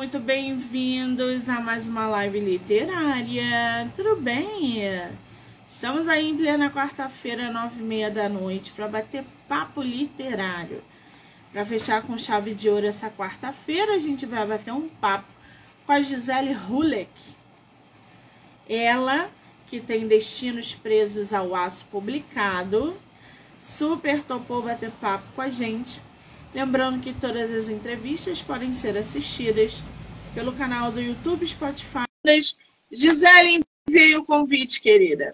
Muito bem-vindos a mais uma live literária. Tudo bem? Estamos aí em plena quarta-feira, 9h30 da noite, para bater papo literário. Para fechar com chave de ouro essa quarta-feira, a gente vai bater um papo com a Gisele Huleck. Ela, que tem Destinos Presos ao Aço publicado, super topou bater papo com a gente. Lembrando que todas as entrevistas podem ser assistidas pelo canal do YouTube, Spotify. Gisele, enviei o convite, querida.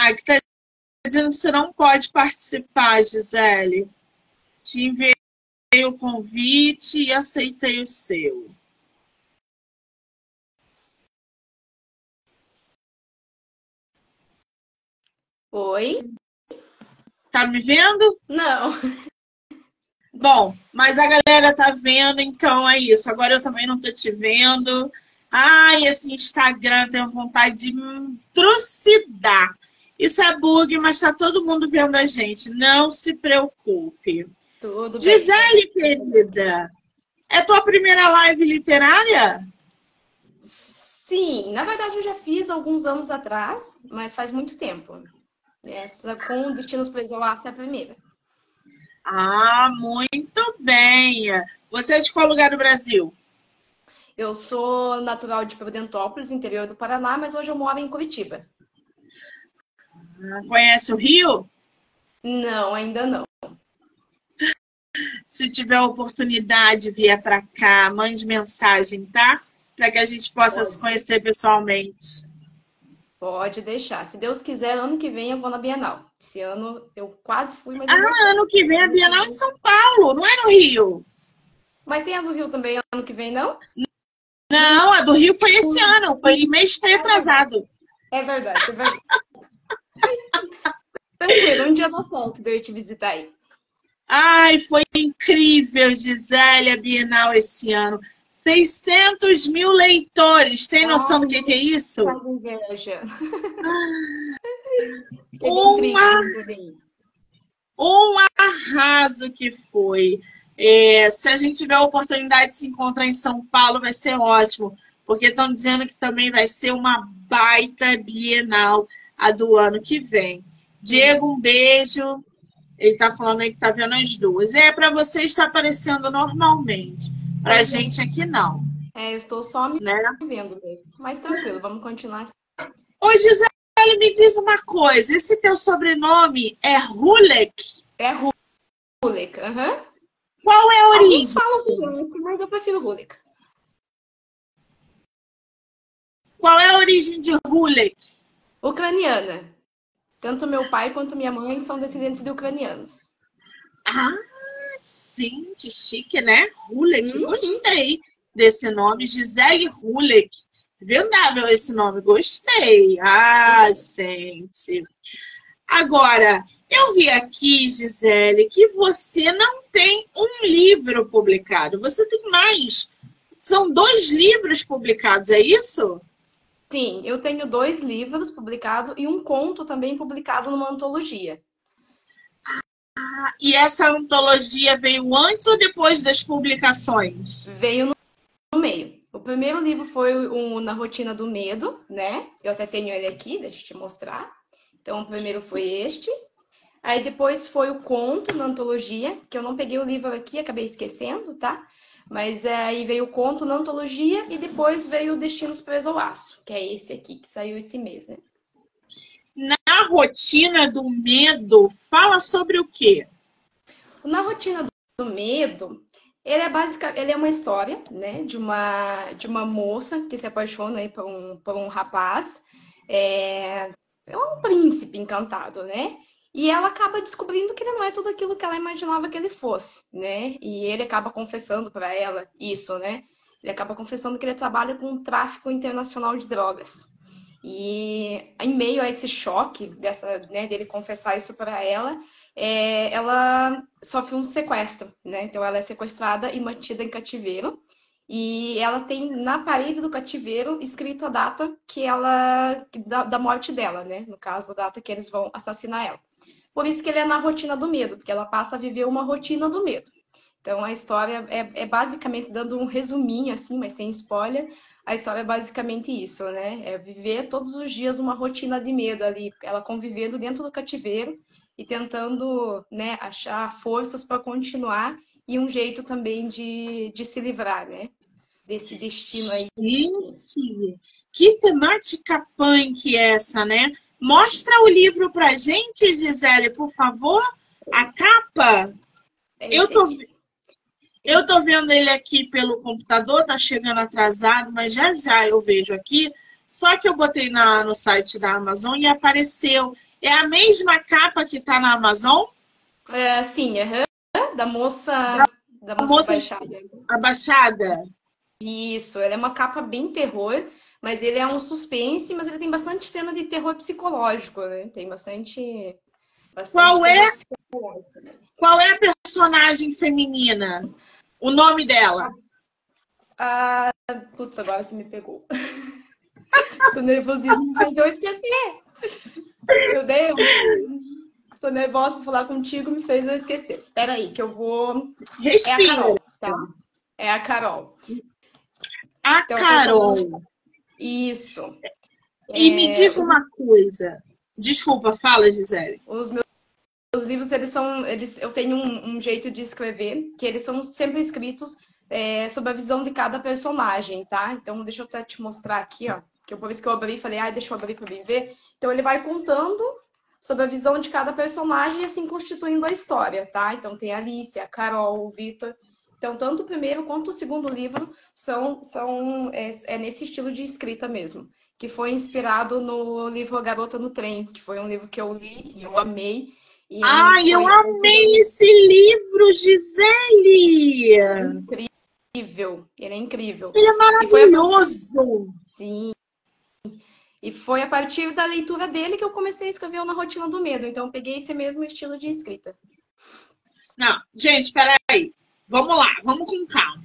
Aqui está dizendo que você não pode participar, Gisele. Te enviei o convite e aceitei o seu. Oi? Tá me vendo? Não. Bom, mas a galera tá vendo, então é isso. Agora eu também não tô te vendo. Ai, esse Instagram, eu tenho vontade de me trucidar. Isso é bug, mas tá todo mundo vendo a gente. Não se preocupe. Tudo bem. Gisele, querida, é tua primeira live literária? Sim, na verdade eu já fiz alguns anos atrás, mas faz muito tempo. Essa com Destinos Presos ao Aço é a primeira. Ah, muito bem. Você é de qual lugar do Brasil? Eu sou natural de Prudentópolis, interior do Paraná, mas hoje eu moro em Curitiba. Conhece o Rio? Não, ainda não. Se tiver oportunidade, vier para cá, mande mensagem, tá? Para que a gente possa se conhecer pessoalmente. Pode deixar. Se Deus quiser, ano que vem eu vou na Bienal. Esse ano eu quase fui, mas não deu certo. Ano que vem a Bienal em São Paulo, não é no Rio? Mas tem a do Rio também ano que vem, não? Não, a do Rio foi esse ano, foi mês retrasado. É verdade, é verdade. Tranquilo, um dia dá certo de eu ir te visitar aí. Ai, foi incrível, Gisele, a Bienal esse ano. 600 mil leitores. Tem noção do que é isso? Faz inveja. Um arraso que foi. Se a gente tiver a oportunidade de se encontrar em São Paulo, vai ser ótimo. Porque estão dizendo que também vai ser uma baita Bienal a do ano que vem. Diego, um beijo. Ele está falando aí que está vendo as duas. Para você está aparecendo normalmente. Para a gente aqui não. Eu estou só me vendo mesmo. Mas tranquilo, vamos continuar assim. Ô, Gisele, me diz uma coisa. Esse teu sobrenome é Huleck? É Huleck, aham. Qual é a origem? Alguns falam Huleck, mas eu prefiro Huleck. Qual é a origem de Huleck? Ucraniana. Tanto meu pai quanto minha mãe são descendentes de ucranianos. Ah, gente, chique, né? Huleck, gostei desse nome. Gisele Huleck. Vendável esse nome, gostei. Ah, gente. Agora, eu vi aqui, Gisele, que você não tem um livro publicado. Você tem mais. São 2 livros publicados, é isso? Sim, eu tenho 2 livros publicados e um conto também publicado numa antologia. E essa antologia veio antes ou depois das publicações? Veio no meio. O primeiro livro foi o Na Rotina do Medo, né? Eu até tenho ele aqui, deixa eu te mostrar. Então, o primeiro foi este. Aí depois foi o conto na antologia, que eu não peguei o livro aqui, acabei esquecendo, tá? Mas aí veio o conto na antologia e depois veio o Destinos Presos ao Aço, que é esse aqui, que saiu esse mês, né? Na Rotina do Medo, fala sobre o quê? Na Rotina do Medo, ele é uma história, né, de uma moça que se apaixona aí por um rapaz, é um príncipe encantado, né? E ela acaba descobrindo que ele não é tudo aquilo que ela imaginava que ele fosse, né? E ele acaba confessando para ela isso, né? Ele acaba confessando que ele trabalha com o tráfico internacional de drogas. E em meio a esse choque né, dele confessar isso para ela, ela sofre um sequestro, né? Então ela é sequestrada e mantida em cativeiro. E ela tem na parede do cativeiro escrito a data da morte dela, né? No caso, a data que eles vão assassinar ela. Por isso que ele é na rotina do medo, porque ela passa a viver uma rotina do medo. Então a história é basicamente, dando um resuminho assim, mas sem spoiler, a história é basicamente isso, né? É viver todos os dias uma rotina de medo ali, ela convivendo dentro do cativeiro e tentando, né, achar forças para continuar e um jeito também de se livrar, né? Desse destino aí. Gente, que temática punk é essa, né? Mostra o livro pra gente, Gisele, por favor. A capa. Eu tô vendo ele aqui pelo computador, tá chegando atrasado, mas já já eu vejo aqui. Só que eu botei no site da Amazon e apareceu. É a mesma capa que tá na Amazon? Sim, da moça abaixada. Abaixada. Isso, ela é uma capa bem terror, mas ele é um suspense, mas ele tem bastante cena de terror psicológico, né? Tem bastante Qual é? Psicológico, né? Qual é a personagem feminina? O nome dela? Putz, agora você me pegou. O nervosismo me fez eu esquecer. Meu Deus. Tô nervosa pra falar contigo, me fez eu esquecer. Peraí, que eu vou... Respira. É a Carol, tá? É a Carol. Então, Carol. Isso. E me diz uma coisa. Desculpa, fala, Gisele. Os livros, eu tenho um jeito de escrever, que eles são sempre escritos sob a visão de cada personagem, tá? Então, deixa eu até te mostrar aqui, ó. Que por isso que eu abri e falei, deixa eu abrir pra mim ver. Então, ele vai contando sobre a visão de cada personagem e assim constituindo a história, tá? Então, tem a Alice, a Carol, o Victor. Então, tanto o primeiro quanto o segundo livro é nesse estilo de escrita mesmo, que foi inspirado no livro A Garota no Trem, que foi um livro que eu li e eu amei. Eu amei esse livro, Gisele! Incrível, ele é incrível. Ele é maravilhoso! Sim. E foi a partir da leitura dele que eu comecei a escrever Na Rotina do Medo. Então, eu peguei esse mesmo estilo de escrita. Não, gente, peraí. Vamos lá, vamos com calma.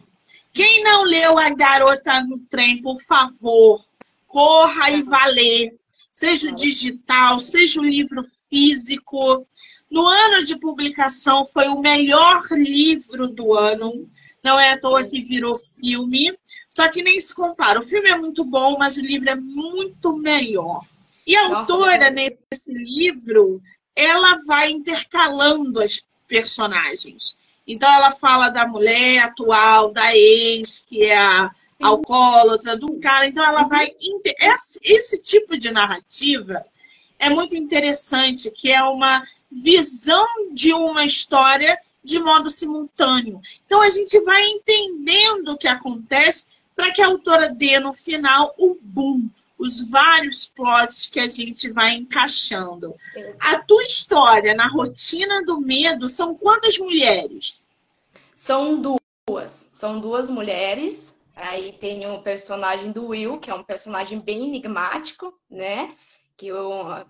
Quem não leu A Garota no Trem, por favor, corra e vá ler. Seja o digital, seja o livro físico. No ano de publicação, foi o melhor livro do ano. Não é à toa que virou filme. Só que nem se compara. O filme é muito bom, mas o livro é muito melhor. E a autora, nesse livro, ela vai intercalando as personagens. Então, ela fala da mulher atual, da ex, que é a alcoólatra, do cara. Então, ela vai... Esse tipo de narrativa é muito interessante, que é uma visão de uma história de modo simultâneo. Então, a gente vai entendendo o que acontece para que a autora dê, no final, o boom, os vários plots que a gente vai encaixando. A tua história, Na Rotina do Medo, são quantas mulheres? São duas mulheres. Aí tem o personagem do Will, que é um personagem bem enigmático, né? Que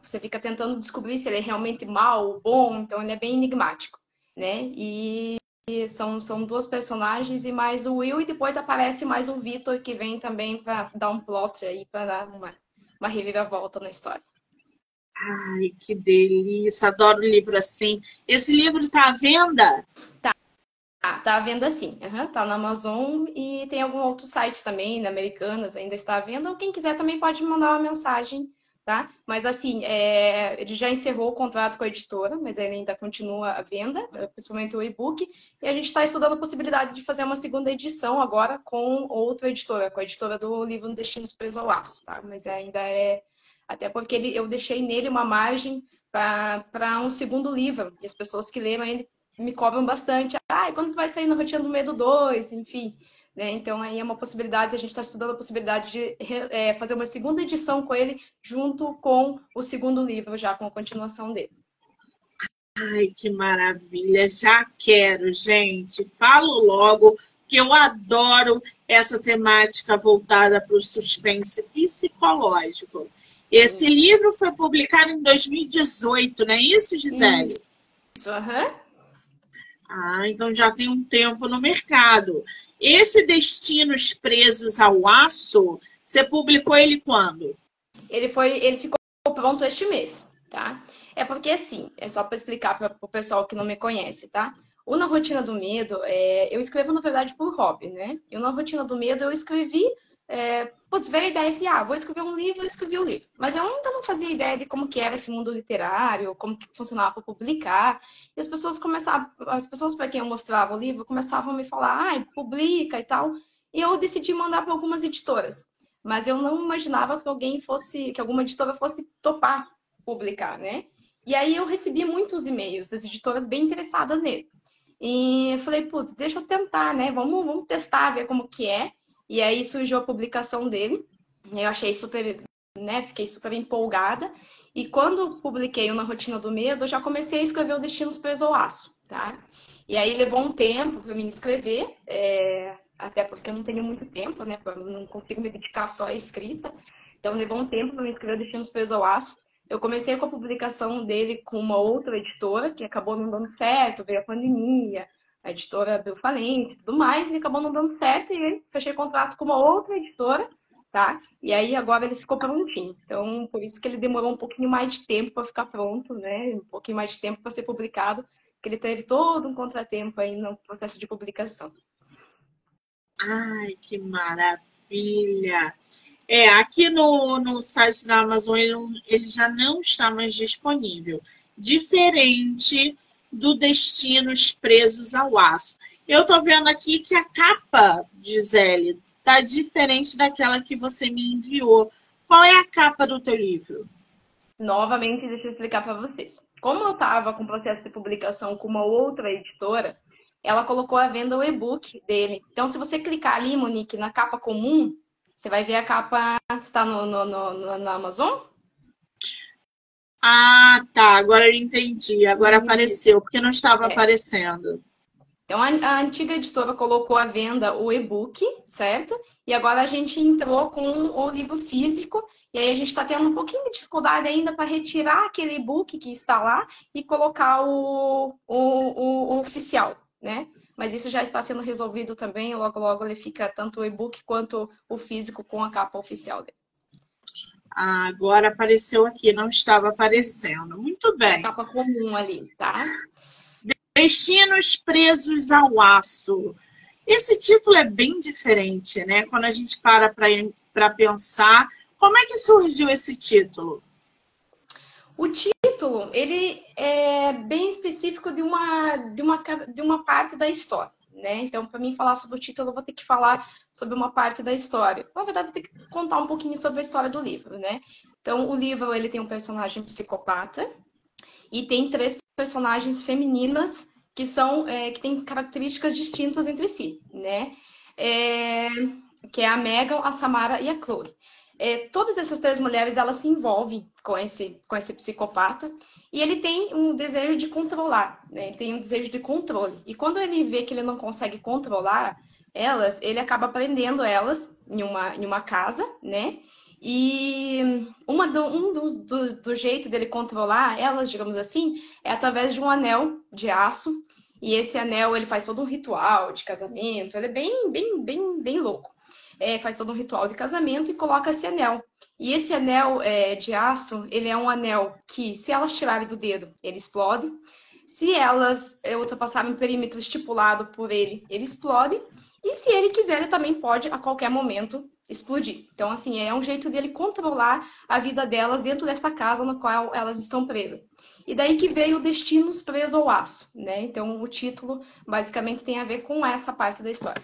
você fica tentando descobrir se ele é realmente mal ou bom, então ele é bem enigmático, né? E são duas personagens e mais o Will, e depois aparece mais o Victor, que vem também para dar um plot aí, para dar uma reviravolta na história. Ai, que delícia! Adoro livro assim. Esse livro está à venda? Tá à venda sim. Tá na Amazon e tem alguns outros sites também, na Americanas, ainda está à venda. Ou quem quiser também pode me mandar uma mensagem tá? Mas assim, ele já encerrou o contrato com a editora, mas ele ainda continua à venda, principalmente o e-book, e a gente está estudando a possibilidade de fazer uma segunda edição agora com outra editora, com a editora do livro Destinos Preso ao Laço, tá? Mas ainda até porque eu deixei nele uma margem para um segundo livro, e as pessoas que leram ele me cobram bastante. Quando vai sair na Rotina do Medo 2? Enfim, né? Então, aí é uma possibilidade, a gente está estudando a possibilidade de fazer uma segunda edição com ele, junto com o segundo livro, já com a continuação dele. Ai, que maravilha! Já quero, gente. Falo logo que eu adoro essa temática voltada para o suspense psicológico. Esse livro foi publicado em 2018, não é isso, Gisele? Isso, aham. Então já tem um tempo no mercado. Esse Destinos Presos ao Aço, você publicou ele quando? Ele ficou pronto este mês, tá? É porque, assim, é só para explicar para o pessoal que não me conhece, tá? O Na Rotina do Medo, eu escrevo, na verdade, por hobby, né? E o Na Rotina do Medo eu escrevi, veio a ideia assim, vou escrever um livro, eu escrevi o livro. Mas eu ainda não fazia ideia de como que era esse mundo literário, como que funcionava para publicar. E as pessoas para quem eu mostrava o livro, começavam a me falar, publica e tal. E eu decidi mandar para algumas editoras. Mas eu não imaginava que alguma editora fosse topar publicar, né? E aí eu recebi muitos e-mails das editoras bem interessadas nele. E eu falei, putz, deixa eu tentar, né? Vamos testar, ver como que é. E aí surgiu a publicação dele. Eu achei super, né? Fiquei super empolgada. E quando publiquei o Na Rotina do Medo, eu já comecei a escrever o Destinos Preso ao Aço, tá? E aí levou um tempo para mim escrever, até porque eu não tenho muito tempo, né? Eu não consigo me dedicar só à escrita. Então levou um tempo para mim escrever o Destinos Preso ao Aço. Eu comecei com a publicação dele com uma outra editora, que acabou não dando certo, veio a pandemia, a editora abriu falência e tudo mais, e acabou não dando certo, e aí fechei contrato com uma outra editora, tá? E aí agora ele ficou prontinho. Então, por isso que ele demorou um pouquinho mais de tempo para ficar pronto, né? Um pouquinho mais de tempo para ser publicado, porque ele teve todo um contratempo aí no processo de publicação. Ai, que maravilha! Aqui no site da Amazon ele já não está mais disponível. Diferente do Destinos Presos ao Aço. Eu estou vendo aqui que a capa, Gisele, está diferente daquela que você me enviou. Qual é a capa do teu livro? Novamente, deixa eu explicar para vocês. Como eu estava com o processo de publicação com uma outra editora, ela colocou à venda o e-book dele. Então, se você clicar ali, Monique, na capa comum, você vai ver a capa. Está na Amazon? Tá. Agora eu entendi. Agora apareceu, porque não estava aparecendo. Então, a antiga editora colocou à venda o e-book, certo? E agora a gente entrou com o livro físico. E aí a gente está tendo um pouquinho de dificuldade ainda para retirar aquele e-book que está lá e colocar o oficial, né? Mas isso já está sendo resolvido também. Logo, logo ele fica tanto o e-book quanto o físico com a capa oficial dele. Agora apareceu aqui, não estava aparecendo. Muito bem. É a capa comum ali, tá? Destinos Presos ao Aço. Esse título é bem diferente, né? Quando a gente para pensar, como é que surgiu esse título? O título, ele é bem específico de uma parte da história, né? Então, para mim falar sobre o título, eu vou ter que falar sobre uma parte da história. Na verdade, eu vou ter que contar um pouquinho sobre a história do livro, né? Então, o livro, ele tem um personagem psicopata e tem 3 personagens femininas que que têm características distintas entre si, né? Que é a Megan, a Samara e a Chloe. Todas essas 3 mulheres, elas se envolvem com esse psicopata e ele tem um desejo de controlar, né? Ele tem um desejo de controle. E quando ele vê que ele não consegue controlar elas, ele acaba prendendo elas em uma casa, né? E do jeito dele controlar elas, digamos assim, é através de um anel de aço. E esse anel, ele faz todo um ritual de casamento. Ele é bem louco. Faz todo um ritual de casamento e coloca esse anel. E esse anel de aço, ele é um anel que, se elas tirarem do dedo, ele explode. Se elas ultrapassarem o perímetro estipulado por ele, ele explode. E se ele quiser, ele também pode, a qualquer momento, explodir. Então, assim, é um jeito dele controlar a vida delas dentro dessa casa na qual elas estão presas. E daí que veio Destinos Presos ao Aço, né? Então, o título basicamente tem a ver com essa parte da história.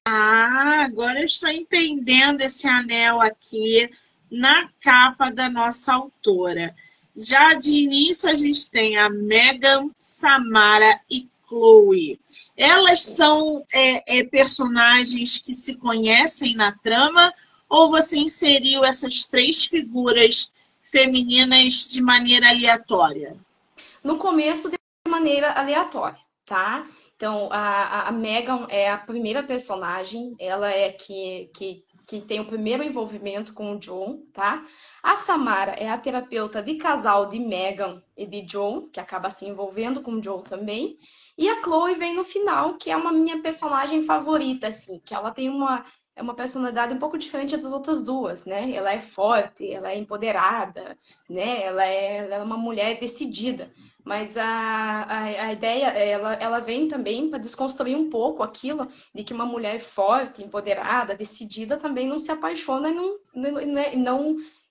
Ah, agora eu estou entendendo esse anel aqui na capa da nossa autora. Já de início a gente tem a Megan, Samara e Chloe. Elas são personagens que se conhecem na trama ou você inseriu essas três figuras femininas de maneira aleatória? No começo, de maneira aleatória, tá? Então, a Megan é a primeira personagem, ela é que tem o primeiro envolvimento com o John, tá? A Samara é a terapeuta de casal de Megan e de John, que acaba se envolvendo com o John também. E a Chloe vem no final, que é uma minha personagem favorita, assim, que ela tem uma personalidade um pouco diferente das outras duas, né? Ela é forte, ela é empoderada, né? Ela é uma mulher decidida. Mas a ideia, ela vem também para desconstruir um pouco aquilo de que uma mulher forte, empoderada, decidida também não se apaixona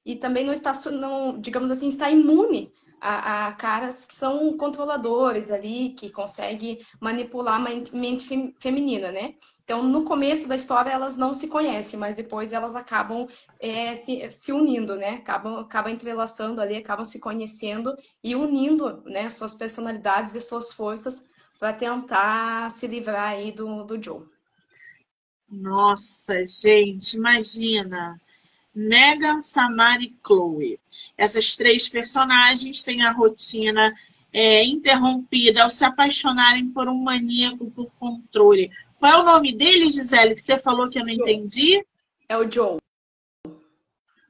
e também não está, não, digamos assim, está imune a caras que são controladores ali, que conseguem manipular a mente feminina, né? Então, no começo da história, elas não se conhecem, mas depois elas acabam se unindo, né? Acabam entrelaçando ali, acabam se conhecendo e unindo, né, suas personalidades e suas forças para tentar se livrar aí do Joe. Nossa, gente, imagina! Megan, Samara e Chloe. Essas três personagens têm a rotina interrompida ao se apaixonarem por um maníaco por controle. Qual é o nome dele, Gisele, que você falou que eu não entendi? É o Joe.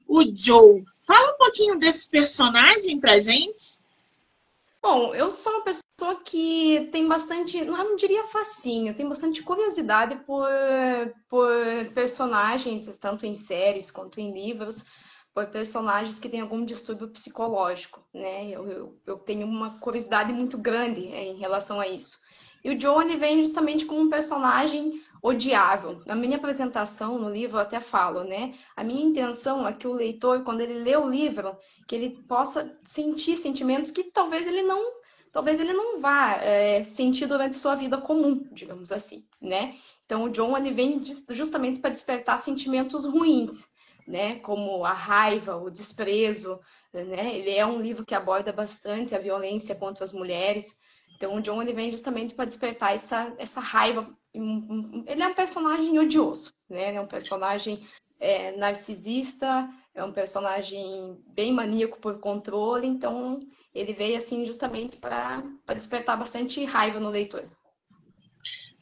O Joe. Fala um pouquinho desse personagem pra gente. Bom, eu sou uma pessoa que tem bastante, eu não diria facinho, tem bastante curiosidade por personagens, tanto em séries quanto em livros, por personagens que têm algum distúrbio psicológico, né? Eu tenho uma curiosidade muito grande em relação a isso. E o John, ele vem justamente como um personagem odiável. Na minha apresentação no livro eu até falo, né? A minha intenção é que o leitor, quando ele lê o livro, que ele possa sentir sentimentos que talvez ele não vá sentir durante sua vida comum, digamos assim, né? Então o John, ele vem justamente para despertar sentimentos ruins, né? Como a raiva, o desprezo, né? Ele é um livro que aborda bastante a violência contra as mulheres. Então, o John, ele vem justamente para despertar essa raiva. Ele é um personagem odioso, né? Ele é um personagem narcisista, é um personagem bem maníaco por controle. Então, ele veio, assim, justamente para despertar bastante raiva no leitor.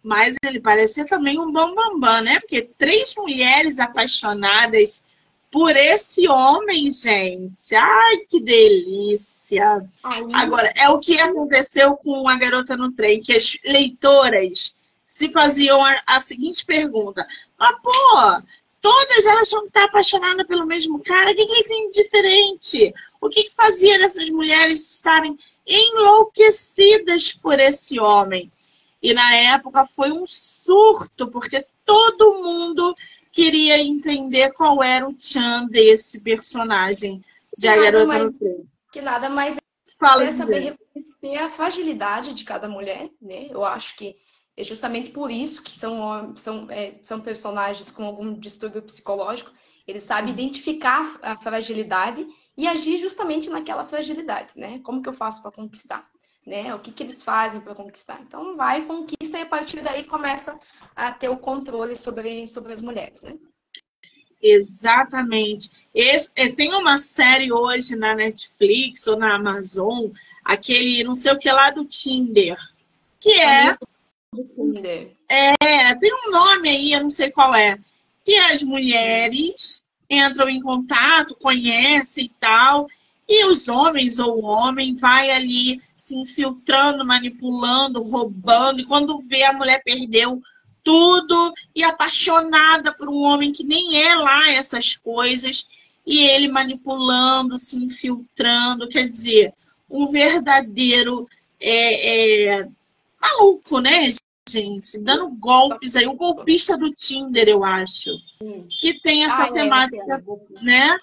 Mas ele parecia também um bambambam, né? Porque três mulheres apaixonadas por esse homem, gente. Ai, que delícia! Agora, é o que aconteceu com A Garota no Trem, que as leitoras se faziam a seguinte pergunta. Mas, pô, todas elas vão estar apaixonadas pelo mesmo cara, o que ele tem de diferente? O que fazia dessas mulheres estarem enlouquecidas por esse homem? E na época foi um surto, porque todo mundo queria entender qual era o tchan desse personagem de A Garota no Trem. Que nada mais Fala, saber reconhecer a fragilidade de cada mulher, né? Eu acho que é justamente por isso que são personagens com algum distúrbio psicológico. Eles sabem identificar a fragilidade e agir justamente naquela fragilidade, né? Como que eu faço para conquistar? Né? O que eles fazem para conquistar? Então vai, conquista e a partir daí começa a ter o controle sobre as mulheres, né? Exatamente. Tem uma série hoje na Netflix ou na Amazon, aquele não sei o que lá do Tinder, que tem um nome aí, eu não sei qual é, que as mulheres entram em contato, conhecem e tal, e os homens ou o homem vai ali se infiltrando, manipulando, roubando, e quando vê a mulher perdeu tudo e apaixonada por um homem que nem é lá essas coisas, e ele manipulando, se infiltrando, quer dizer, um verdadeiro maluco, né, gente, dando golpes aí. O golpista do Tinder, eu acho. Que tem essa temática, né?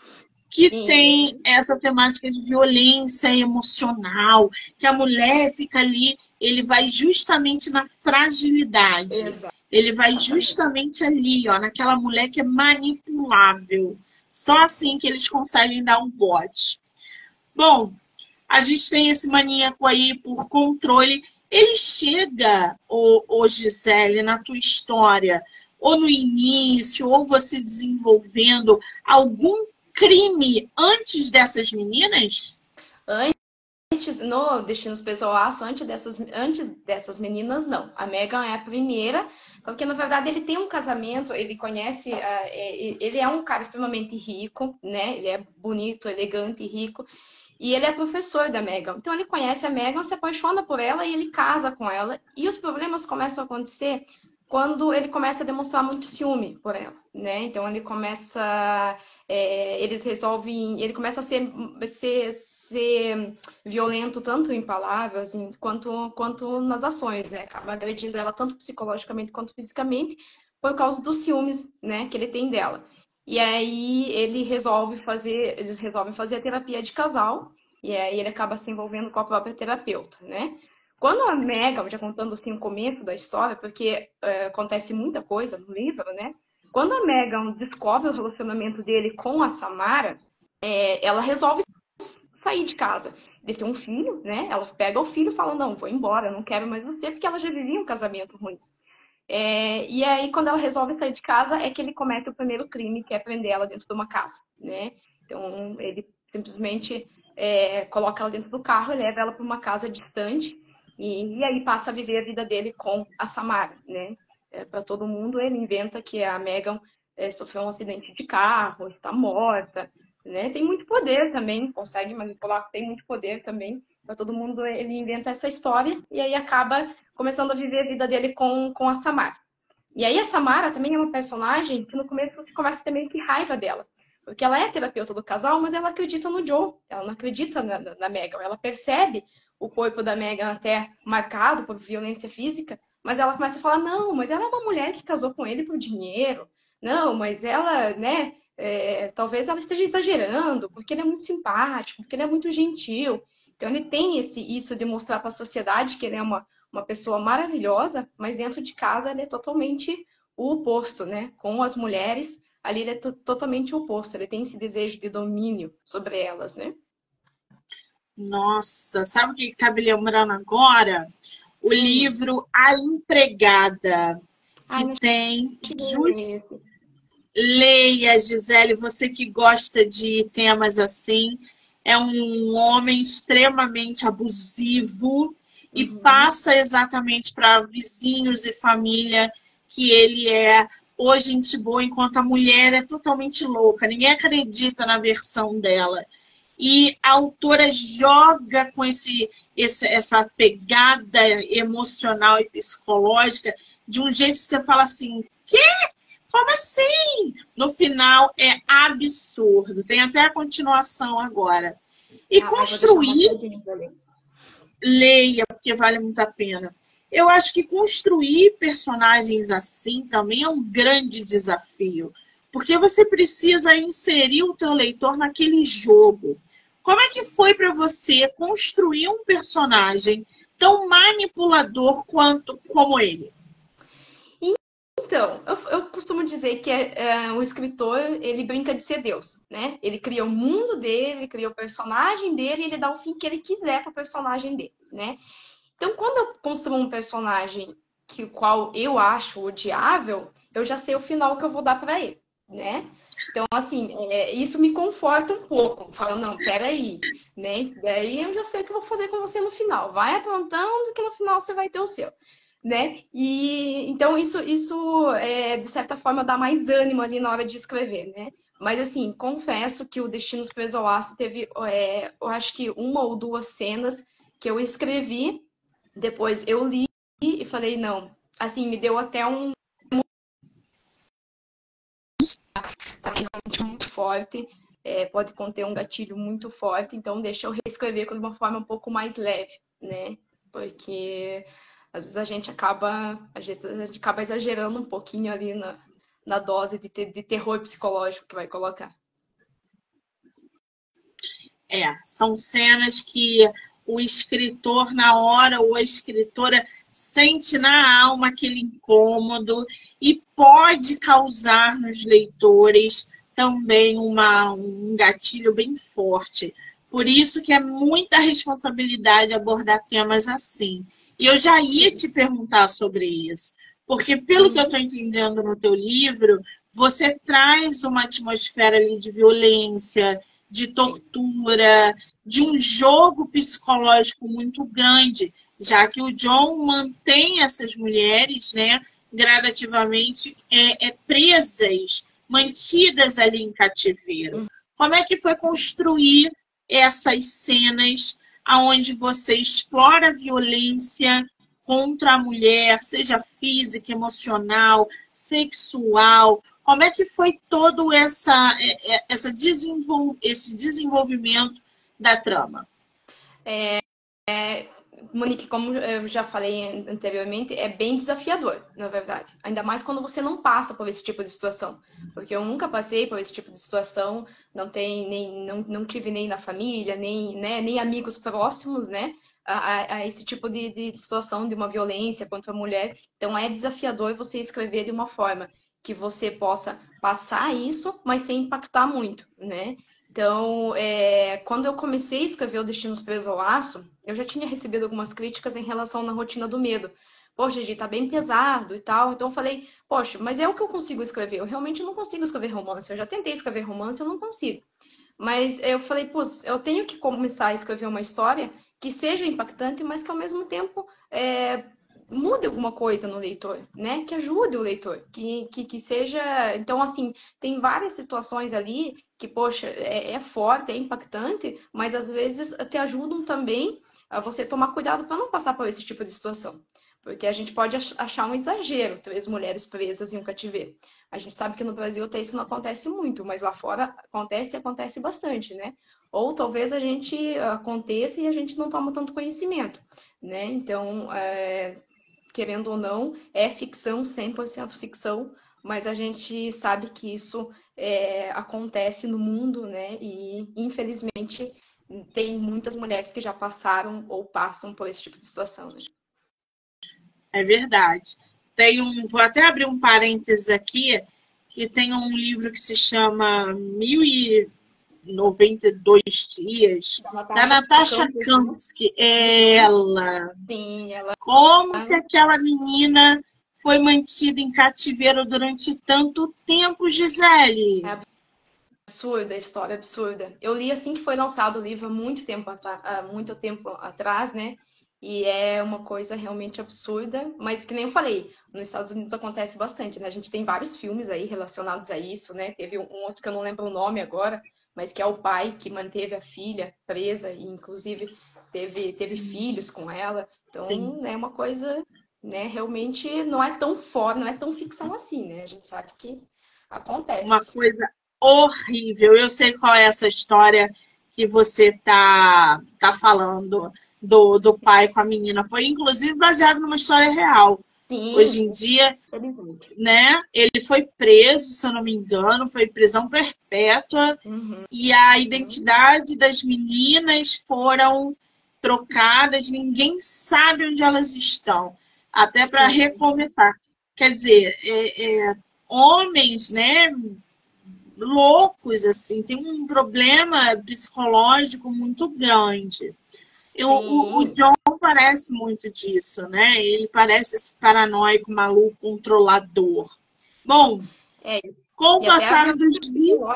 Que tem essa temática de violência emocional, que a mulher fica ali, ele vai justamente na fragilidade. Exato. Ele vai justamente ali, ó, naquela mulher que é manipulável. Só assim que eles conseguem dar um bote. Bom, a gente tem esse maníaco aí por controle. Ele chega, ô Gisele, na tua história, ou no início, ou você desenvolvendo algum crime antes dessas meninas? Antes, no Destinos Pesoaço, antes dessas meninas, não. A Megan é a primeira, porque na verdade ele tem um casamento, ele conhece, ele é um cara extremamente rico, né? Ele é bonito, elegante e rico. E ele é professor da Megan. Então ele conhece a Megan, se apaixona por ela e ele casa com ela. E os problemas começam a acontecer quando ele começa a demonstrar muito ciúme por ela, né? Então ele começa, ele começa a ser violento tanto em palavras quanto nas ações, né? Acaba agredindo ela tanto psicologicamente quanto fisicamente por causa dos ciúmes, né, que ele tem dela. E aí eles resolvem fazer a terapia de casal, e aí ele acaba se envolvendo com a própria terapeuta, né? Quando a Megan, já contando assim o começo da história, porque acontece muita coisa no livro, né? Quando a Megan descobre o relacionamento dele com a Samara, ela resolve sair de casa. Eles têm um filho, né? Ela pega o filho e fala, não, vou embora, não quero mais você, porque ela já vivia um casamento ruim. E aí, quando ela resolve sair de casa, é que ele comete o primeiro crime, que é prender ela dentro de uma casa, né? Então, ele simplesmente coloca ela dentro do carro e leva ela para uma casa distante. E aí passa a viver a vida dele com a Samara, né? Para todo mundo, ele inventa que a Megan sofreu um acidente de carro, está morta, né? Tem muito poder também, consegue manipular, tem muito poder também. Para todo mundo, ele inventa essa história e aí acaba começando a viver a vida dele com a Samara. E aí a Samara também é uma personagem que no começo você começa a ter meio que raiva dela. Porque ela é terapeuta do casal, mas ela acredita no Joe. Ela não acredita na Megan. Ela percebe o corpo da Megan até marcado por violência física, mas ela começa a falar, não, mas ela é uma mulher que casou com ele por dinheiro. Não, mas ela, né, talvez ela esteja exagerando, porque ele é muito simpático, porque ele é muito gentil. Então ele tem isso de mostrar para a sociedade que ele é uma pessoa maravilhosa, mas dentro de casa ele é totalmente o oposto, né? Com as mulheres, ali ele é totalmente o oposto. Ele tem esse desejo de domínio sobre elas, né? Nossa, sabe o que está me lembrando agora? O livro A Empregada, que tem... Leia, Gisele, você que gosta de temas assim, é um homem extremamente abusivo e passa exatamente para vizinhos e família que ele é ou gente boa, enquanto a mulher é totalmente louca. Ninguém acredita na versão dela. E a autora joga com essa pegada emocional e psicológica de um jeito que você fala assim, quê? Como assim? No final é absurdo. Tem até a continuação agora. E construir... Leia, porque vale muito a pena. Eu acho que construir personagens assim também é um grande desafio. Porque você precisa inserir o teu leitor naquele jogo. Como é que foi para você construir um personagem tão manipulador como ele? Então, eu costumo dizer que o escritor, ele brinca de ser Deus, né? Ele cria o mundo dele, ele cria o personagem dele e ele dá o fim que ele quiser para o personagem dele, né? Então, quando eu construo um personagem o qual eu acho odiável, eu já sei o final que eu vou dar para ele, né? Então, assim, isso me conforta um pouco. Falo, não, peraí, né? Daí eu já sei o que eu vou fazer com você no final. Vai aprontando que no final você vai ter o seu. Né? E então isso de certa forma dá mais ânimo ali na hora de escrever, né? Mas assim, confesso que o Destinos Preso ao Aço teve, eu acho que uma ou duas cenas que eu escrevi, depois eu li e falei, não, assim, me deu até tá realmente muito forte, pode conter um gatilho muito forte, então deixa eu reescrever de uma forma um pouco mais leve, né? Porque às vezes a gente acaba exagerando um pouquinho ali na dose de terror psicológico que vai colocar. São cenas que o escritor, na hora, ou a escritora, sente na alma aquele incômodo e pode causar nos leitores também um gatilho bem forte. Por isso que é muita responsabilidade abordar temas assim. E eu já ia te perguntar sobre isso, porque pelo que eu estou entendendo no teu livro, você traz uma atmosfera ali de violência, de tortura, de um jogo psicológico muito grande, já que o John mantém essas mulheres, né, gradativamente presas, mantidas ali em cativeiro. Como é que foi construir essas cenas onde você explora a violência contra a mulher, seja física, emocional, sexual? Como é que foi todo esse desenvolvimento da trama? Monique, como eu já falei anteriormente, é bem desafiador, na verdade. Ainda mais quando você não passa por esse tipo de situação. Porque eu nunca passei por esse tipo de situação, não tive nem na família, nem amigos próximos, né? A esse tipo de situação, de uma violência contra a mulher. Então é desafiador você escrever de uma forma que você possa passar isso, mas sem impactar muito, né? Então, quando eu comecei a escrever O Destinos Preso ao Laço, eu já tinha recebido algumas críticas em relação na rotina do medo. Poxa, Gi, tá bem pesado e tal. Então eu falei, poxa, mas é o que eu consigo escrever. Eu realmente não consigo escrever romance. Eu já tentei escrever romance, eu não consigo. Mas eu falei, pô, eu tenho que começar a escrever uma história que seja impactante, mas que ao mesmo tempo mude alguma coisa no leitor, né? Que ajude o leitor, que seja... Então, assim, tem várias situações ali que, poxa, é forte, é impactante, mas às vezes te ajudam também a você tomar cuidado para não passar por esse tipo de situação. Porque a gente pode achar um exagero, 3 mulheres presas em um cativeiro. A gente sabe que no Brasil até isso não acontece muito, mas lá fora acontece bastante, né? Ou talvez a gente aconteça e a gente não toma tanto conhecimento, né? Então, querendo ou não, é ficção, 100% ficção, mas a gente sabe que isso acontece no mundo, né? E, infelizmente, tem muitas mulheres que já passaram ou passam por esse tipo de situação, né? É verdade. Vou até abrir um parênteses aqui, que tem um livro que se chama 1092 Dias, da Natasha Kamsky. Ela. Sim, ela. Como que aquela menina foi mantida em cativeiro durante tanto tempo, Gisele? É absurda a história, absurda. Eu li assim que foi lançado o livro há muito tempo atrás, né? E é uma coisa realmente absurda, mas que nem eu falei, nos Estados Unidos acontece bastante, né? A gente tem vários filmes aí relacionados a isso, né? Teve um outro que eu não lembro o nome agora, mas que é o pai que manteve a filha presa e inclusive teve filhos com ela. Então, Sim. é uma coisa, né? Realmente não é tão fora, não é tão ficção assim, né? A gente sabe que acontece. Uma coisa horrível. Eu sei qual é essa história que você tá falando do pai com a menina. Foi, inclusive, baseado numa história real. Sim. Hoje em dia, né, ele foi preso, se eu não me engano, foi prisão perpétua. E a identidade das meninas foram trocadas, ninguém sabe onde elas estão. Até para recomeçar. Quer dizer, homens, né, loucos, assim, tem um problema psicológico muito grande. O John parece muito disso, né? Ele parece esse paranoico, maluco, controlador. Bom, com o passar dos dias...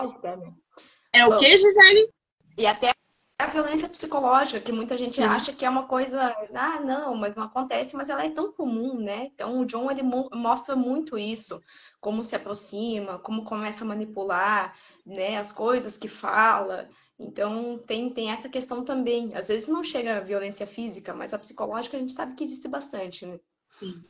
É o que, Gisele? E até a violência psicológica, que muita gente acha que é uma coisa... Ah, não, mas não acontece, mas ela é tão comum, né? Então, o John, ele mostra muito isso. Como se aproxima, como começa a manipular, né? As coisas que fala. Então, tem essa questão também. Às vezes não chega a violência física, mas a psicológica a gente sabe que existe bastante, né? Sim.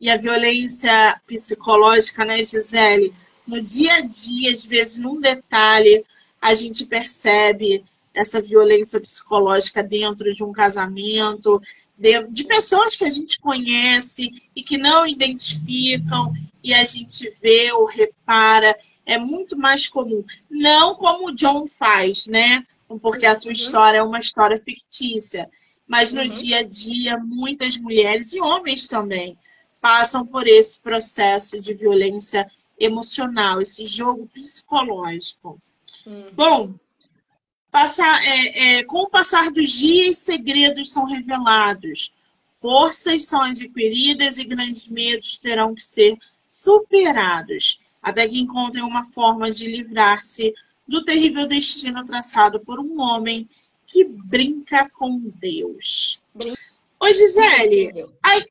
E a violência psicológica, né, Gisele? No dia a dia, às vezes, num detalhe, a gente percebe essa violência psicológica dentro de um casamento, de pessoas que a gente conhece e que não identificam, e a gente vê ou repara, é muito mais comum. Não como o John faz, né? Porque a tua história é uma história fictícia. Mas no dia a dia, muitas mulheres e homens também passam por esse processo de violência emocional, esse jogo psicológico. Bom, com o passar dos dias, segredos são revelados, forças são adquiridas e grandes medos terão que ser superados, até que encontrem uma forma de livrar-se do terrível destino traçado por um homem que brinca com Deus. Oi, Gisele. Ai,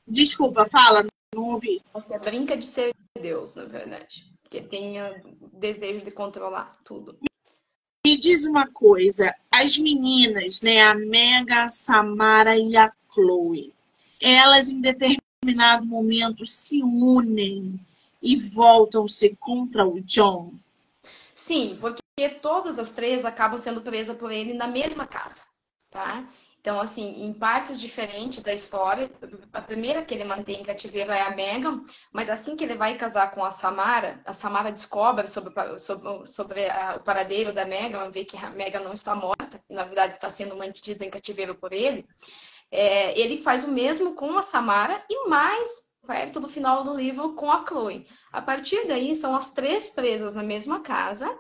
desculpa, fala, não ouvi. Porque brinca de ser Deus, na verdade. Porque tem desejo de controlar tudo. Me diz uma coisa, as meninas, né, a Mega, a Samara e a Chloe, elas em determinado momento se unem e voltam-se contra o John? Sim, porque todas as três acabam sendo presas por ele na mesma casa, tá? Então, assim, em partes diferentes da história, a primeira que ele mantém em cativeiro é a Megan, mas assim que ele vai casar com a Samara descobre sobre o paradeiro da Megan, vê que a Megan não está morta, e na verdade está sendo mantida em cativeiro por ele. Ele faz o mesmo com a Samara e mais perto do final do livro com a Chloe. A partir daí, são as três presas na mesma casa.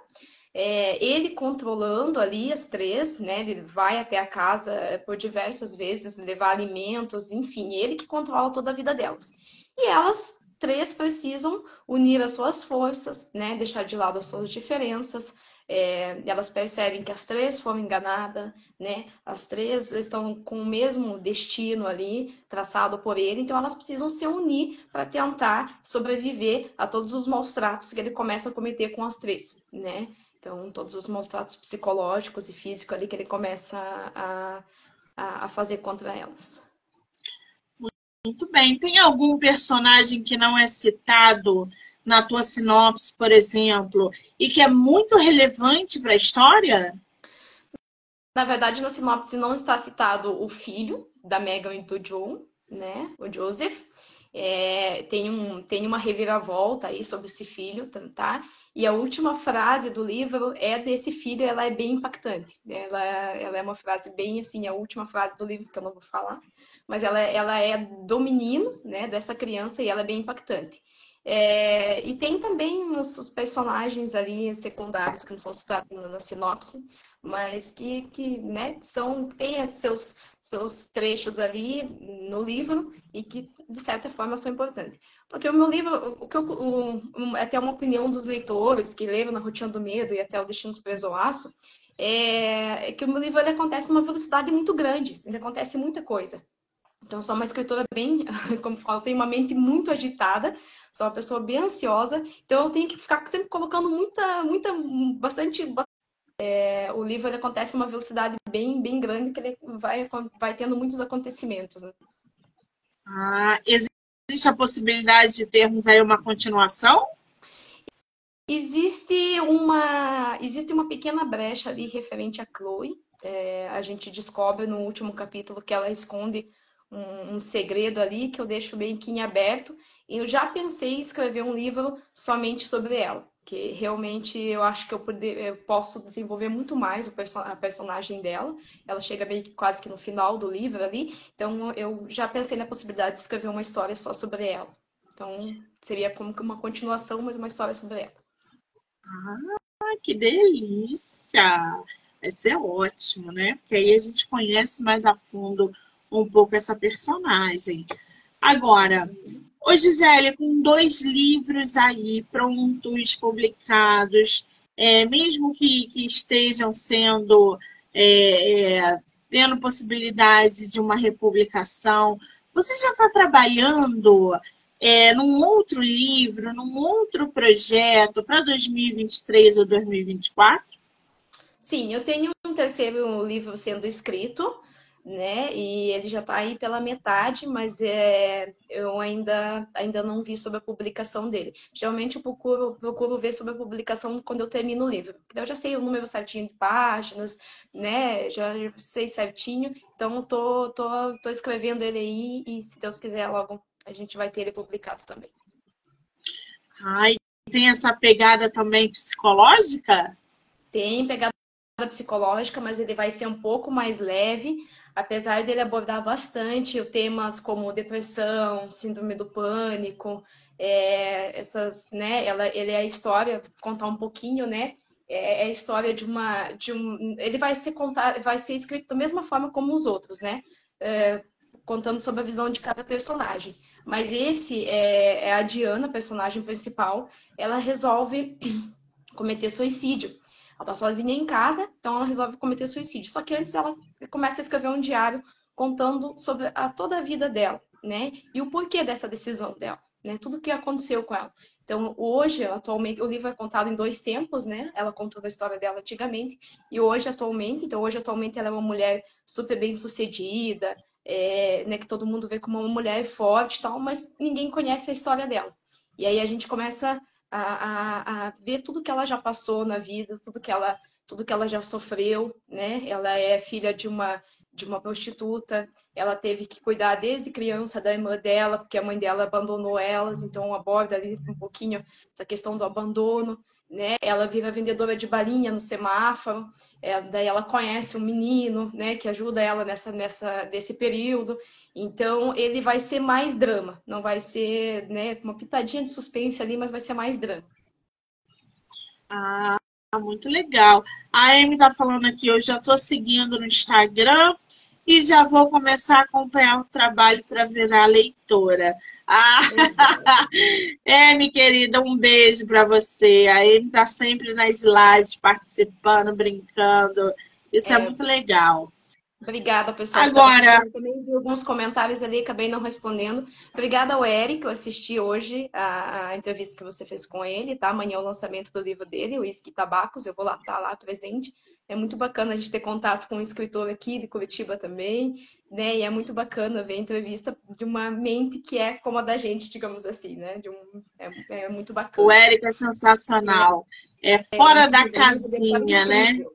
Ele controlando ali as três, né? Ele vai até a casa por diversas vezes, levar alimentos, enfim, ele que controla toda a vida delas. E elas três precisam unir as suas forças, né? Deixar de lado as suas diferenças. Elas percebem que as três foram enganadas, né? As três estão com o mesmo destino ali, traçado por ele, então elas precisam se unir para tentar sobreviver a todos os maus tratos que ele começa a cometer com as três, né? Então, todos os maus tratos psicológicos e físicos ali que ele começa a fazer contra elas. Muito bem. Tem algum personagem que não é citado na tua sinopse, por exemplo, e que é muito relevante para a história? Na verdade, na sinopse não está citado o filho da Megan e do Joe, né? O Joseph. Tem uma reviravolta aí sobre esse filho, tá? E a última frase do livro é desse filho, ela é bem impactante. Ela é uma frase bem assim, a última frase do livro, que eu não vou falar, mas ela é do menino, né, dessa criança, e ela é bem impactante. E tem também os personagens ali secundários que não são citados na sinopse, mas que né, têm seus trechos ali no livro e que, de certa forma, são importantes. Porque o meu livro, até uma opinião dos leitores que leram Na Rotina do Medo e até O Destino Preso ao Aço, é que o meu livro ele acontece numa velocidade muito grande, ele acontece muita coisa. Então, sou uma escritora bem, como falo, tenho uma mente muito agitada, sou uma pessoa bem ansiosa, então eu tenho que ficar sempre colocando bastante. O livro ele acontece numa velocidade bem, bem grande, que ele vai tendo muitos acontecimentos. Né? Existe a possibilidade de termos aí uma continuação? Existe uma pequena brecha ali referente a Chloe. A gente descobre no último capítulo que ela esconde um segredo ali que eu deixo bem que em aberto. E eu já pensei em escrever um livro somente sobre ela, que realmente eu acho que eu posso desenvolver muito mais a personagem dela. Ela chega bem quase que no final do livro ali, então eu já pensei na possibilidade de escrever uma história só sobre ela. Então seria como que uma continuação, mas uma história sobre ela. Que delícia! Vai ser ótimo, né? Porque aí a gente conhece mais a fundo um pouco essa personagem. Agora, ô Gisele, com 2 livros aí prontos, publicados, mesmo que estejam sendo, tendo possibilidade de uma republicação, você já está trabalhando num outro livro, num outro projeto para 2023 ou 2024? Sim, eu tenho um terceiro livro sendo escrito, né? E ele já está aí pela metade, mas eu ainda não vi sobre a publicação dele. Geralmente eu procuro ver sobre a publicação quando eu termino o livro. Porque eu já sei o número certinho de páginas, né? Já sei certinho. Então eu tô escrevendo ele aí e se Deus quiser logo a gente vai ter ele publicado também. Ai, tem essa pegada também psicológica? Tem pegada psicológica, mas ele vai ser um pouco mais leve, apesar dele abordar bastante temas como depressão, síndrome do pânico, essas, né? Ele é a história, vou contar um pouquinho, né? É a história ele vai ser escrito da mesma forma como os outros, né? Contando sobre a visão de cada personagem. Mas esse é a Diana, a personagem principal, ela resolve cometer suicídio. Ela tá sozinha em casa, então ela resolve cometer suicídio. Só que antes ela começa a escrever um diário contando sobre toda a vida dela, né? E o porquê dessa decisão dela, né? Tudo o que aconteceu com ela. Então, hoje, atualmente, o livro é contado em 2 tempos, né? Ela contou a história dela antigamente e hoje, atualmente. Então, hoje, atualmente, ela é uma mulher super bem-sucedida, né? Que todo mundo vê como uma mulher forte e tal, mas ninguém conhece a história dela. E aí a gente começa a ver tudo que ela já passou na vida, tudo que ela já sofreu, né? Ela é filha de uma prostituta, ela teve que cuidar desde criança da irmã dela, porque a mãe dela abandonou elas, então aborda ali um pouquinho essa questão do abandono, né? Ela vira vendedora de balinha no semáforo, daí ela conhece um menino, né, que ajuda ela desse período. Então, ele vai ser mais drama, não vai ser, né, uma pitadinha de suspense ali, mas vai ser mais drama. Ah, muito legal. A Amy tá falando aqui, eu já tô seguindo no Instagram e já vou começar a acompanhar o trabalho para virar leitora. Ah, Amy, querida, um beijo para você. A Amy tá sempre na slide, participando, brincando. Isso é muito legal. Obrigada, pessoal, que estava Agora, assistindo. Também vi alguns comentários ali, acabei não respondendo. Obrigada ao Eric, eu assisti hoje a entrevista que você fez com ele, tá? Amanhã é o lançamento do livro dele, o Whisky e Tabacos, eu vou lá estar lá presente. É muito bacana a gente ter contato com um escritor aqui de Curitiba também, né? E é muito bacana ver a entrevista de uma mente que é como a da gente, digamos assim, né? É muito o bacana. Eric é sensacional. É fora da Incrível, o livro dele tá casinha, né? incrível.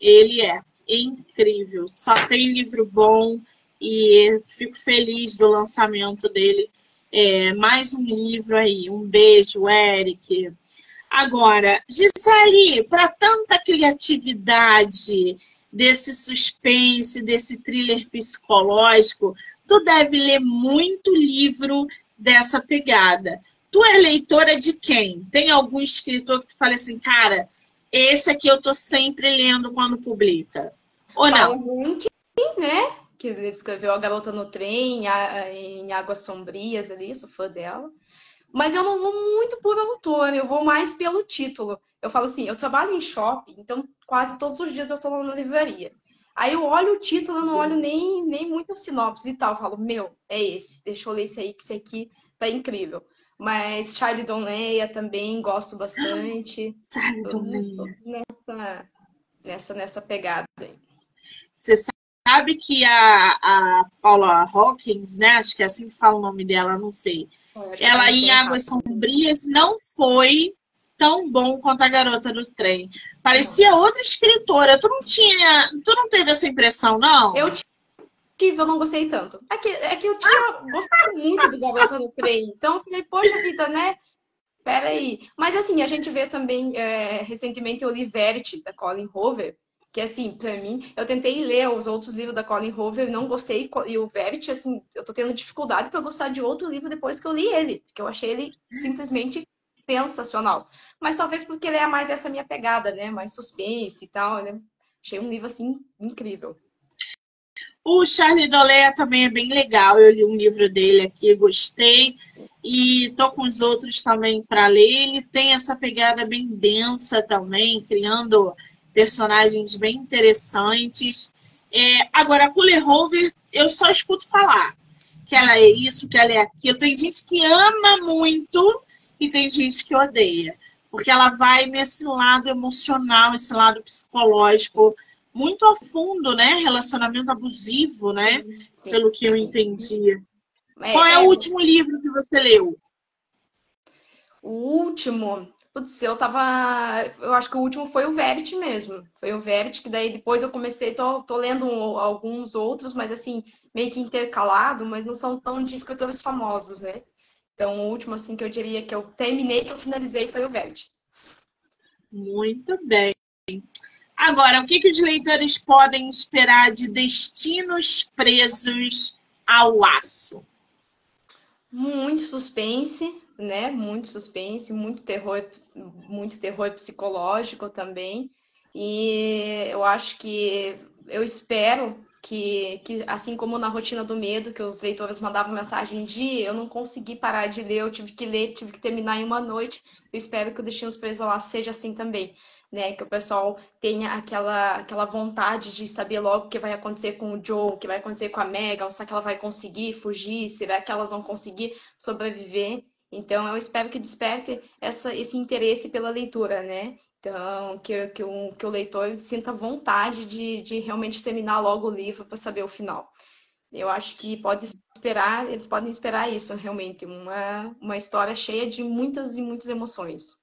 Ele é incrível. Só tem livro bom e fico feliz do lançamento dele. Mais um livro aí. Um beijo, Eric. Agora, Gisele, para tanta criatividade, desse suspense, desse thriller psicológico, tu deve ler muito livro dessa pegada. Tu é leitora de quem? Tem algum escritor que tu fala assim, cara, esse aqui eu tô sempre lendo quando publica? Ou Paulo não? Hunck, né? Que ele escreveu A Garota no Trem, em Águas Sombrias ali, sou fã dela. Mas eu não vou muito por autor, eu vou mais pelo título. Eu falo assim, eu trabalho em shopping, então quase todos os dias eu tô lá na livraria. Aí eu olho o título, eu não olho nem muito a sinopse e tal. Eu falo, meu, é esse, deixa eu ler esse aí, que esse aqui tá incrível. Mas Charlie Leia também gosto bastante. Sabe, Tô nessa pegada aí. você sabe que a Paula Hawkins, né? Acho que é assim que fala o nome dela, não sei. Eu acho que eu Ela pronunciei em errado. Águas Sombrias não foi tão bom quanto a Garota do Trem. Não. Parecia outra escritora. Tu não teve essa impressão, não? Eu eu não gostei tanto. É que eu tinha gostado muito do Garota no Trem. Então eu falei, poxa vida, né? Peraí. Mas assim, a gente vê também, recentemente, o Liberty, da Colin Hoover, que assim, pra mim, eu tentei ler os outros livros da Colin Hoover, não gostei, e o Verity, assim, eu tô tendo dificuldade para gostar de outro livro depois que eu li ele, porque eu achei ele simplesmente sensacional. Mas talvez porque ele é mais essa minha pegada, né? Mais suspense e tal, né? Achei um livro, assim, incrível. O Charlie Dolea também é bem legal. Eu li um livro dele aqui, gostei. E tô com os outros também para ler. Ele tem essa pegada bem densa também, criando personagens bem interessantes. Agora, a Cooler Hoover, eu só escuto falar que ela é isso, que ela é aquilo. Tem gente que ama muito e tem gente que odeia. Porque ela vai nesse lado emocional, esse lado psicológico muito a fundo, né? Relacionamento abusivo, né? Sim. Pelo que eu entendi. É, Qual é o último livro que você leu? O último, putz, eu acho que o último foi o Verity mesmo. Foi o Verity, que daí depois eu comecei, tô lendo alguns outros, mas assim, meio que intercalado, mas não são tão de escritores famosos, né? Então, o último, assim, que eu diria que eu terminei, que eu finalizei, foi o Verity. Muito bem. Agora, o que, que os leitores podem esperar de Destinos Presos ao Aço? Muito suspense, né? Muito terror psicológico também. E eu acho que eu espero que assim como na Rotina do Medo, que os leitores mandavam mensagem de eu não consegui parar de ler, eu tive que ler, tive que terminar em uma noite. Eu espero que o Destinos Presos ao Aço seja assim também, né? Que o pessoal tenha aquela vontade de saber logo o que vai acontecer com o Joe, o que vai acontecer com a Megan, se é que ela vai conseguir fugir, será que elas vão conseguir sobreviver. Então, eu espero que desperte esse interesse pela leitura, né? Então, que o leitor sinta vontade de realmente terminar logo o livro para saber o final. Eu acho que eles podem esperar isso, realmente, uma história cheia de muitas e muitas emoções.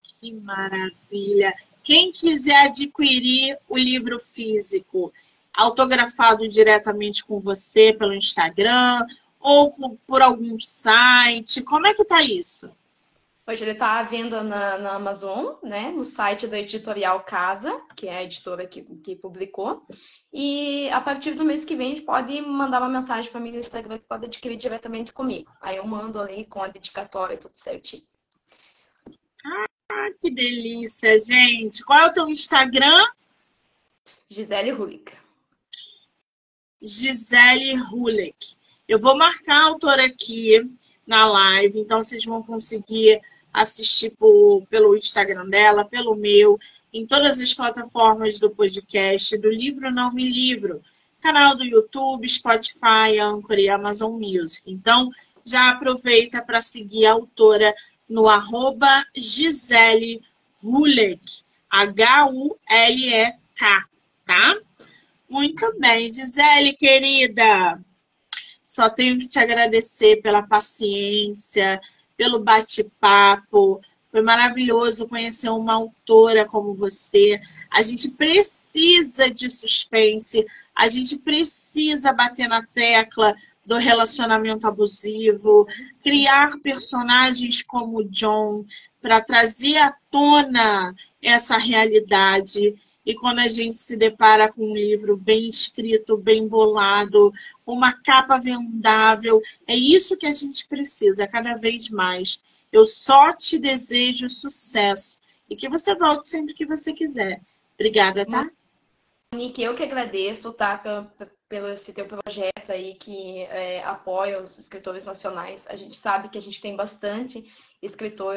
Que maravilha! Quem quiser adquirir o livro físico, autografado diretamente com você pelo Instagram ou por algum site, como é que tá isso? Hoje ele está à venda na Amazon, né? No site da Editorial Casa, que é a editora que publicou. E a partir do mês que vem, a gente pode mandar uma mensagem para mim no Instagram que pode adquirir diretamente comigo. Aí eu mando ali com a dedicatória e tudo certinho. Ah, que delícia, gente! Qual é o teu Instagram? Gisele Hulick. Gisele Hulick. Eu vou marcar a autora aqui na live, então vocês vão conseguir assistir pelo Instagram dela, pelo meu, em todas as plataformas do podcast, do Livro Não Me Livro, canal do YouTube, Spotify, Anchor e Amazon Music. Então, já aproveita para seguir a autora no arroba Gisele Hulick, Hullek, tá? Muito bem, Gisele, querida. Só tenho que te agradecer pela paciência, pelo bate-papo. Foi maravilhoso conhecer uma autora como você. A gente precisa de suspense, a gente precisa bater na tecla do relacionamento abusivo, criar personagens como o John para trazer à tona essa realidade. E quando a gente se depara com um livro bem escrito, bem bolado, uma capa vendável, é isso que a gente precisa, cada vez mais. Eu só te desejo sucesso e que você volte sempre que você quiser. Obrigada, tá? Nick, eu que agradeço, tá, pelo esse teu projeto aí que apoia os escritores nacionais. A gente sabe que a gente tem bastante escritor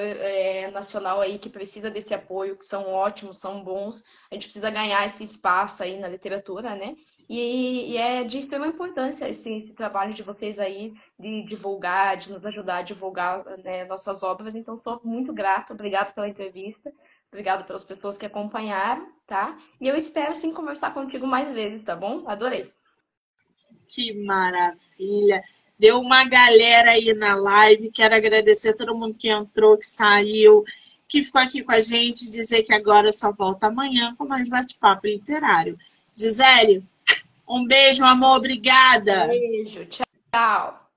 nacional aí que precisa desse apoio, que são ótimos, são bons. A gente precisa ganhar esse espaço aí na literatura, né? E é de extrema importância esse trabalho de vocês aí de divulgar, de nos ajudar a divulgar, né, nossas obras. Então, estou muito grata. Obrigada pela entrevista. Obrigada pelas pessoas que acompanharam, tá? E eu espero sim conversar contigo mais vezes, tá bom? Adorei. Que maravilha! Deu uma galera aí na live. Quero agradecer a todo mundo que entrou, que saiu, que ficou aqui com a gente. Dizer que agora só volta amanhã com mais bate-papo literário. Gisele, um beijo, amor. Obrigada. Beijo, tchau.